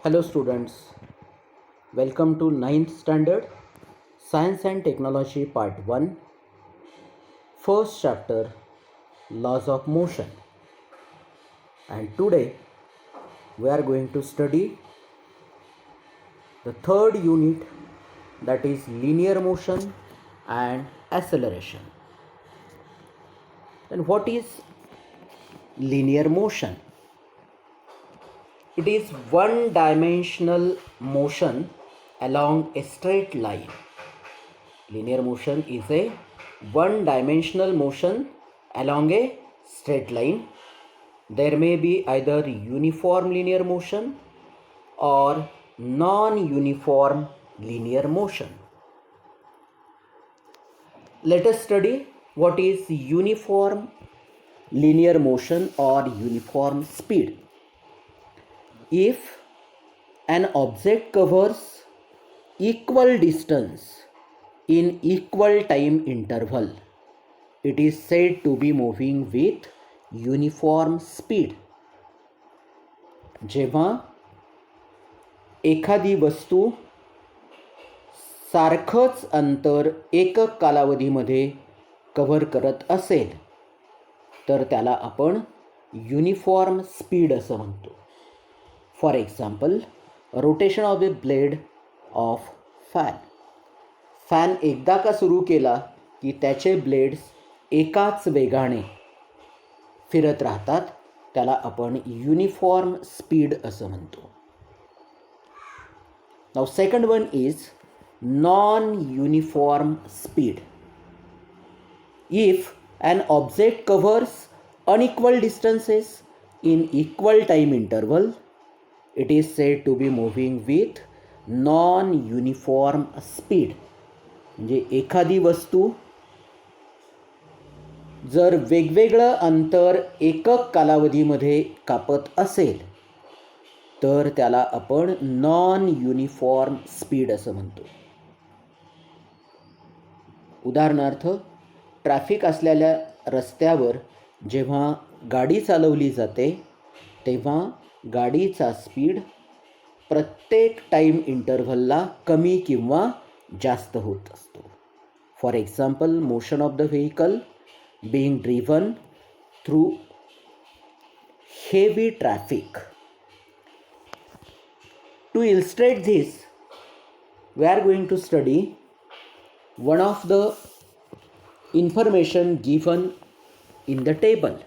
Hello students, welcome to ninth standard Science and Technology Part 1, first chapter Laws of Motion. And today we are going to study the third unit, that is linear motion and acceleration. Then what is linear motion? It is one dimensional motion along a straight line. Linear motion is a one-dimensional motion along a straight line. There may be either uniform linear motion or non-uniform linear motion. Let us study what is uniform linear motion or uniform speed. If an object covers equal distance in equal time interval, it is said to be moving with uniform speed. जेव्हा एखादी वस्तू सारखंच अंतर एकक कालावधीमध्ये cover करत असेल तर त्याला आपण युनिफॉर्म स्पीड असं म्हणतो. For example, rotation of the blade of fan एकदा का सुरू केला की त्याचे ब्लेड्स एकाच वेगाने फिरत राहतात, त्याला आपण युनिफॉर्म स्पीड असं म्हणतो. Now second one is non uniform speed. If an object covers unequal distances in equal time interval, it is said to be moving with non-uniform speed. म्हणजे एखादी वस्तू जर वेगवेगळं अंतर एकक कालावधीमध्ये कापत असेल तर त्याला आपण नॉन युनिफॉर्म स्पीड असं म्हणतो. उदाहरणार्थ, ट्रॅफिक असलेल्या रस्त्यावर जेव्हा गाडी चालवली जाते तेव्हा गाडीचा स्पीड प्रत्येक टाईम इंटरव्हलला कमी किंवा जास्त होत असतो. For example, motion of the vehicle being driven through heavy traffic. To illustrate this, we are going to study one of the information given in the table.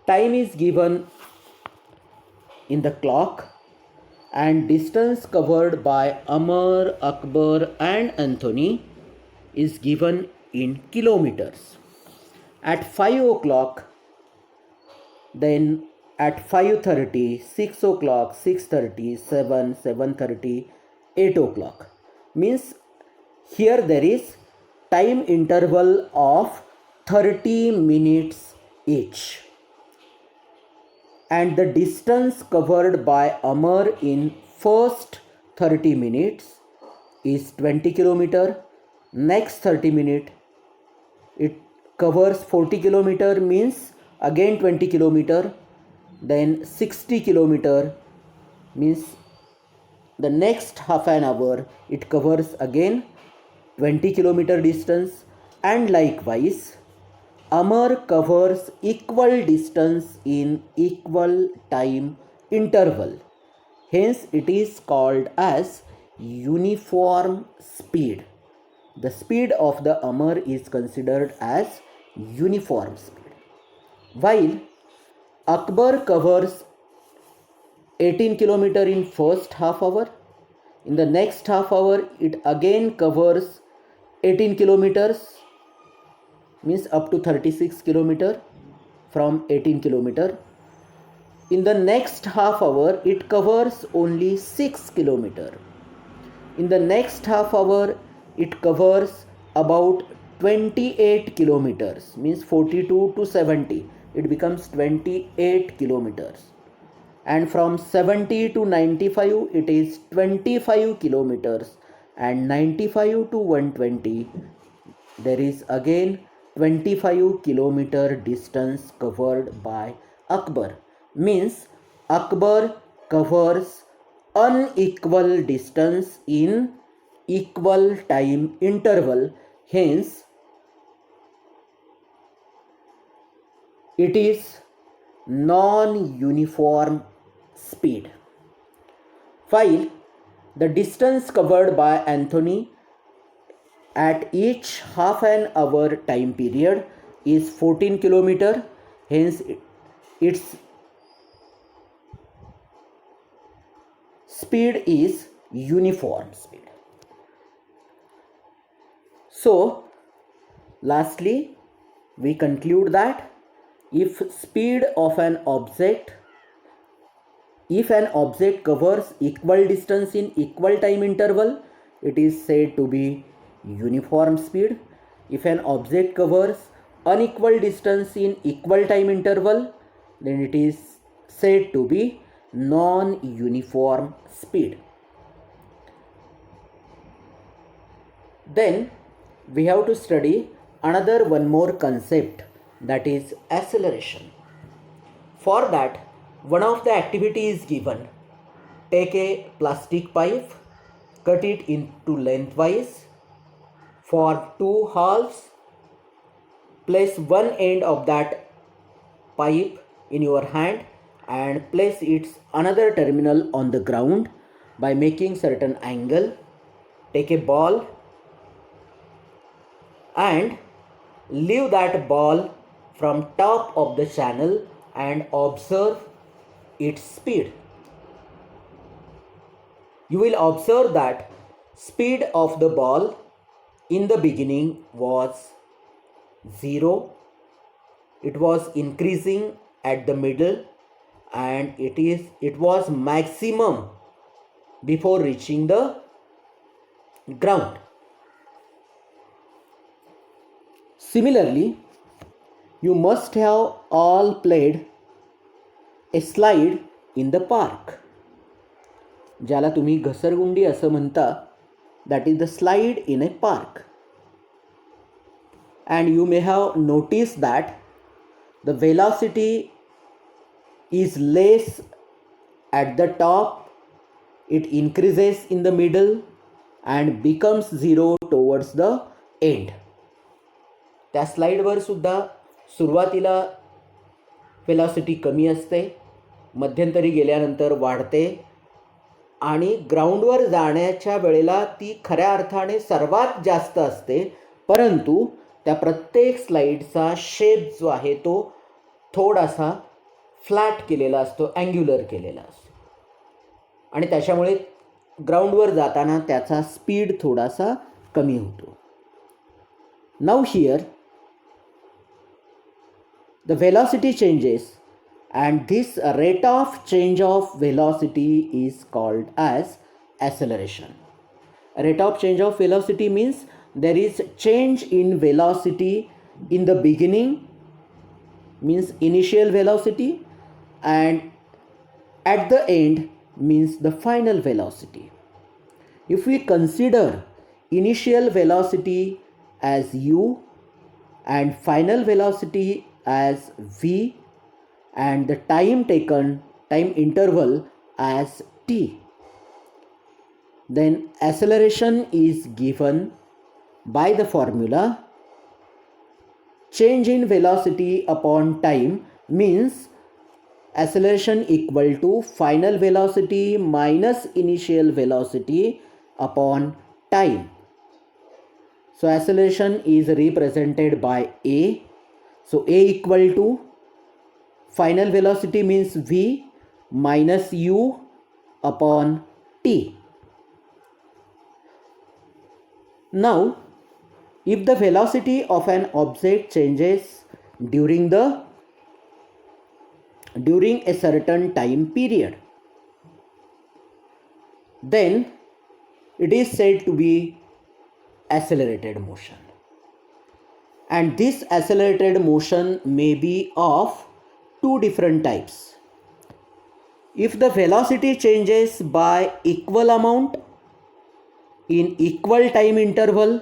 Time is given in the clock and distance covered by Amar, Akbar and Anthony is given in kilometers. At 5 o'clock, then at 5:30, 6 o'clock, 6:30, 7, 7:30, 8 o'clock. Means here there is time interval of 30 minutes each. And the distance covered by Amar in first 30 minutes is 20 kilometer. Next 30 minutes it covers 40 kilometer, means again 20 kilometer. Then 60 kilometer, means the next half an hour it covers again 20 kilometer distance. And likewise, Amar covers equal distance in equal time interval. Hence it is called as uniform speed. The speed of the Amar is considered as uniform speed. While Akbar covers 18 kilometer in first half hour, in the next half hour it again covers 18 kilometers, means up to 36 kilometer from 18 kilometer. In the next half hour it covers only 6 kilometer. In the next half hour it covers about 28 kilometers, means 42 to 70, it becomes 28 kilometers. And from 70 to 95 it is 25 kilometers, and 95 to 120 there is again 25 kilometer distance covered by Akbar. Means Akbar covers unequal distance in equal time interval, hence it is non-uniform speed. While the distance covered by Anthony at each half an hour time period is 14 km, hence its speed is uniform speed. So lastly, we conclude that if an object covers equal distance in equal time interval, it is said to be uniform speed. If an object covers unequal distance in equal time interval, then it is said to be non-uniform speed. Then we have to study another one more concept, that is acceleration. For that, one of the activities is given. Take a plastic pipe, cut it into lengthwise. For two halves, place one end of that pipe in your hand and place its another terminal on the ground by making certain angle. Take a ball and leave that ball from top of the channel and observe its speed. You will observe that speed of the ball in the beginning was 0. It was increasing at the middle and it was maximum before reaching the ground. Similarly, you must have all played a slide in the park, ज्याला तुम्ही घसरगुंडी असं म्हणता, that is the slide in a park. And you may have noticed that the velocity is less at the top, it increases in the middle and becomes 0 towards the end. त्या स्लाइडवर सुद्धा सुरुवातीला velocity कमी असते, मध्यंतरी गेल्यानंतर वाढते आणि ग्राउंडवर जाण्याच्या वेळेला ती खऱ्या अर्थाने सर्वात जास्त असते, परंतु त्या प्रत्येक स्लाइडचा शेप जो आहे तो थोडासा फ्लॅट केलेला असतो, अँग्युलर केलेला असतो आणि त्याच्यामुळे ग्राउंडवर जाताना त्याचा स्पीड थोडासा कमी होतो. Now here the velocity changes and this rate of change of velocity is called as acceleration. Rate of change of velocity means there is change in velocity in the beginning, means initial velocity, and at the end means the final velocity. If we consider initial velocity as u and final velocity as v and the time interval as t, then acceleration is given by the formula change in velocity upon time, means acceleration equal to final velocity minus initial velocity upon time. So acceleration is represented by a. So a equal to final velocity means v minus u upon t. Now if the velocity of an object changes during a certain time period, then it is said to be accelerated motion. And this accelerated motion may be of two different types. If the velocity changes by equal amount in equal time interval,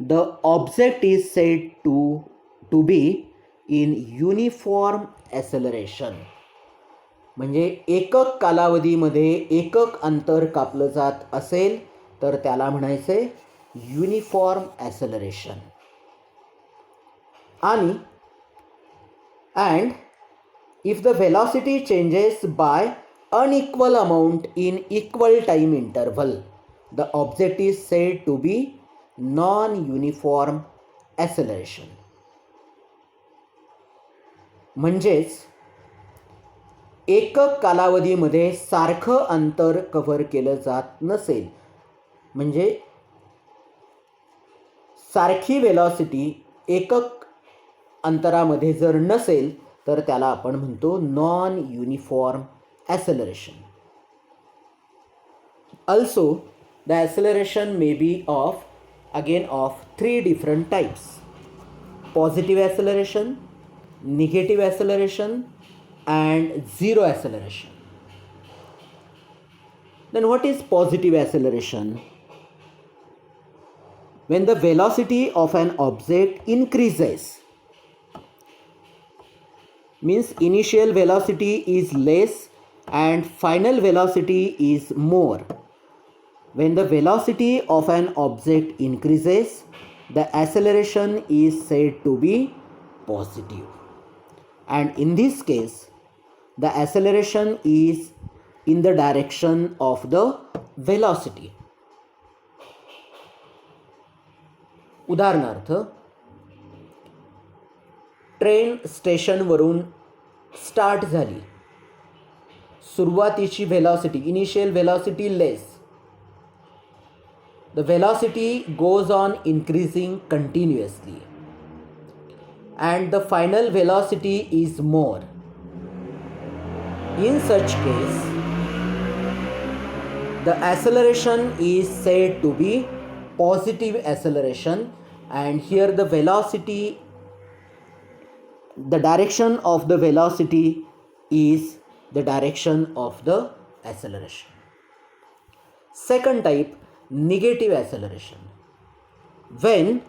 the object is said to be in uniform acceleration. म्हणजे एकक कालावधीमध्ये एकक अंतर कापलं जात असेल तर त्याला म्हणायचे युनिफॉर्म ॲसेलरेशन. आणि and if the velocity changes by unequal amount in equal time interval the object is said to be non uniform acceleration. म्हणजेच एकक कालावधीमध्ये सारखं अंतर कव्हर केलं जात नसेल, म्हणजे सारखी वेलॉसिटी एकक अंतरामध्ये जर नसेल तर त्याला आपण म्हणतो non uniform acceleration. Also, the acceleration may be of 3 different types: positive acceleration, negative acceleration, and zero acceleration. Then what is positive acceleration? When the velocity of an object increases, means initial velocity is less and final velocity is more. When the velocity of an object increases, the acceleration is said to be positive. And in this case, the acceleration is in the direction of the velocity. उदाहरणार्थ, train स्टेशनवरून start झाली. सुरुवातीची velocity, initial velocity less. The velocity goes on increasing continuously and the final velocity is more. In such case, the acceleration is said to be positive acceleration, and here the velocity, the direction of the velocity is the direction of the acceleration. Second type, negative acceleration. When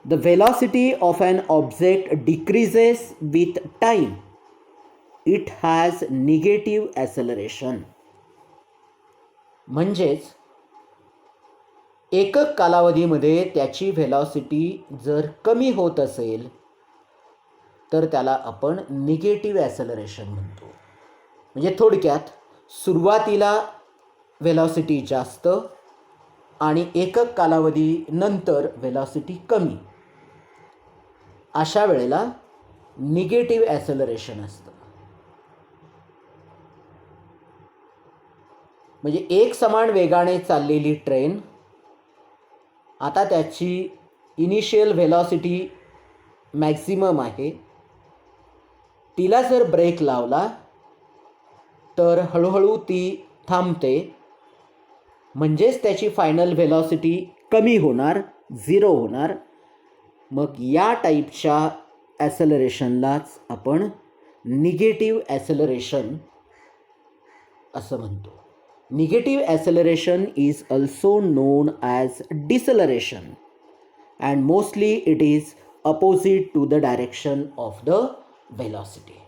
the velocity of an object decreases with time, it has negative acceleration. म्हणजेच एकक कालावधीमध्ये त्याची velocity जर कमी होत असेल तर त्याला आपण निगेटिव्ह ॲसेलरेशन म्हणतो. म्हणजे थोडक्यात सुरुवातीला व्हेलॉसिटी जास्त आणि एकक कालावधीनंतर व्हेलॉसिटी कमी, अशा वेळेला निगेटिव्ह ॲसेलरेशन असतं. म्हणजे एक समान वेगाने चाललेली ट्रेन, आता त्याची इनिशियल व्हेलॉसिटी मॅक्झिमम आहे, तिला जर ब्रेक लावला तर हळूहळू ती थांबते, म्हणजेच त्याची फायनल व्हेलॉसिटी कमी होणार, 0 होणार. मग या टाईपच्या ॲसेलरेशनलाच आपण निगेटिव्ह ॲसेलरेशन असं म्हणतो. Negative acceleration is also known as deceleration and mostly it is opposite to the direction of the velocity.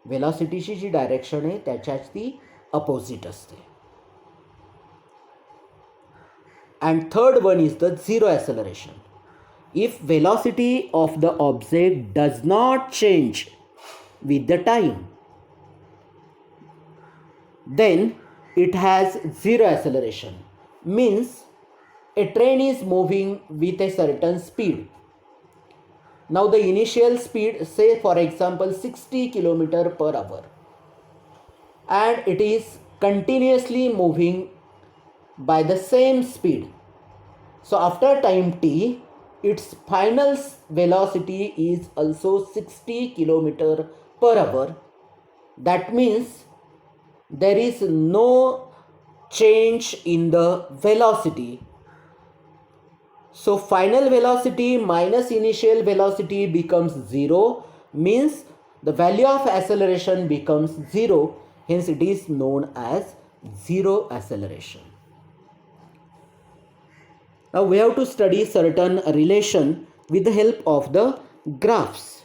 व्हेलॉसिटीची जी डायरेक्शन आहे त्याच्याच ती अपोजिट असते. And third one is the zero acceleration. If velocity of the object does not change with the time, then it has zero acceleration. Means a train is moving with a certain speed. Now the initial speed, say for example 60 km/h, and it is continuously moving by the same speed. So after time t, its final velocity is also 60 km/h. That means there is no change in the velocity. So final velocity minus initial velocity becomes 0, means the value of acceleration becomes 0. Hence it is known as zero acceleration. Now we have to study certain relation with the help of the graphs.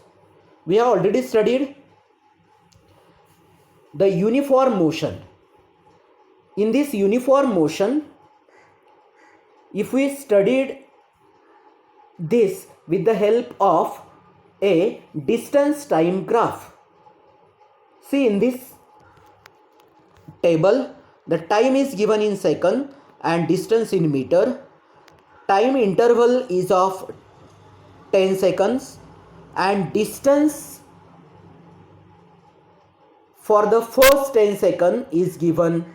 We have already studied the uniform motion. In this uniform motion, if we studied this with the help of a distance time graph, see in this table the time is given in second and distance in meter. Time interval is of 10 seconds and distance for the first 10 seconds is given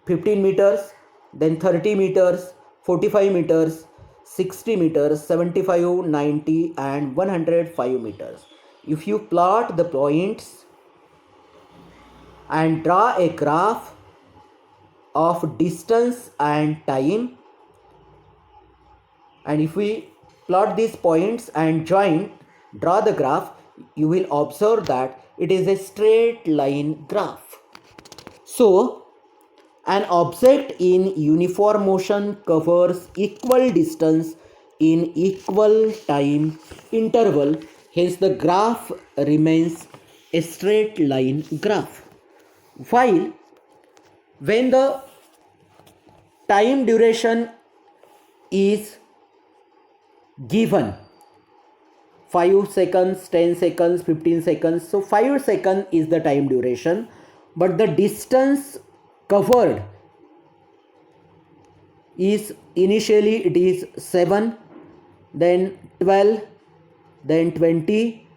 15 meters, then 30 meters, 45 meters, 60 meters, 75, 90 and 105 meters. If you plot the points and draw a graph of distance and time, and if we plot these points and draw the graph, you will observe that it is a straight line graph. So an object in uniform motion covers equal distance in equal time interval, hence the graph remains a straight line graph. While when the time duration is given 5 seconds, 10 seconds, 15 seconds, so 5 seconds is the time duration, but the distance covered is initially it is 7, then 12, then 20,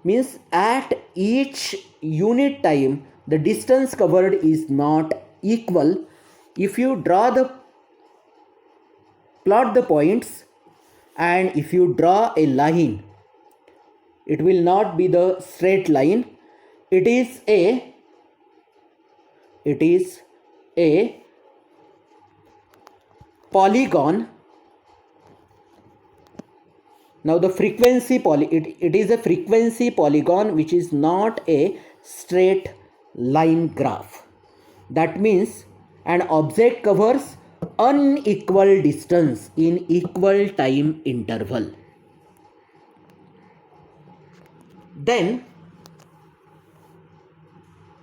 means at each unit time the distance covered is not equal. If you plot the points and if you draw a line, it will not be the straight line, it is a polygon. Now the frequency it is a frequency polygon which is not a straight line graph. That means an object covers unequal distance in equal time interval. Then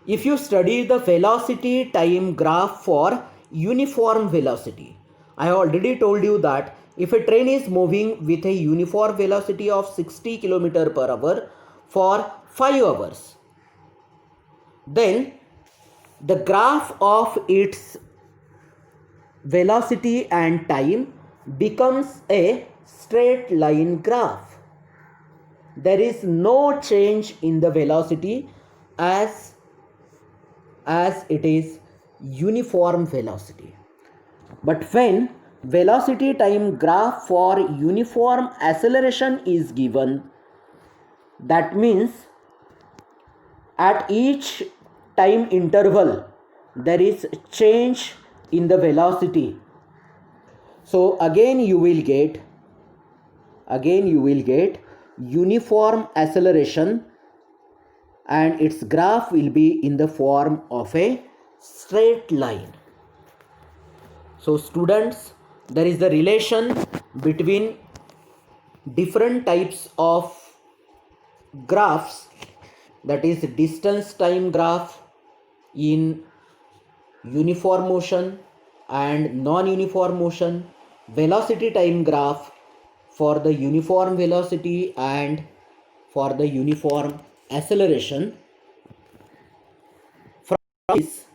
if you study the velocity time graph for uniform velocity, I already told you that if a train is moving with a uniform velocity of 60 km per hour for 5 hours, then the graph of its velocity and time becomes a straight line graph. There is no change in the velocity as it is uniform velocity. But when velocity time graph for uniform acceleration is given, that means at each time interval there is change in the velocity. So again you will get uniform acceleration and its graph will be in the form of a straight line. So students, there is the relation between different types of graphs, that is distance time graph in uniform motion and non-uniform motion, velocity time graph for the uniform velocity and for the uniform acceleration. From this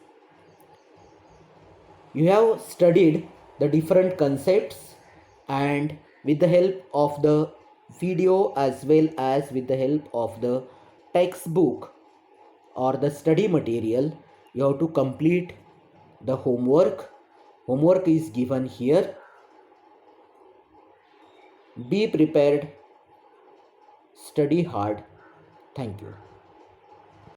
you have studied the different concepts, and with the help of the video as well as with the help of the textbook or the study material, you have to complete the homework. Homework is given here. Be prepared, study hard. Thank you.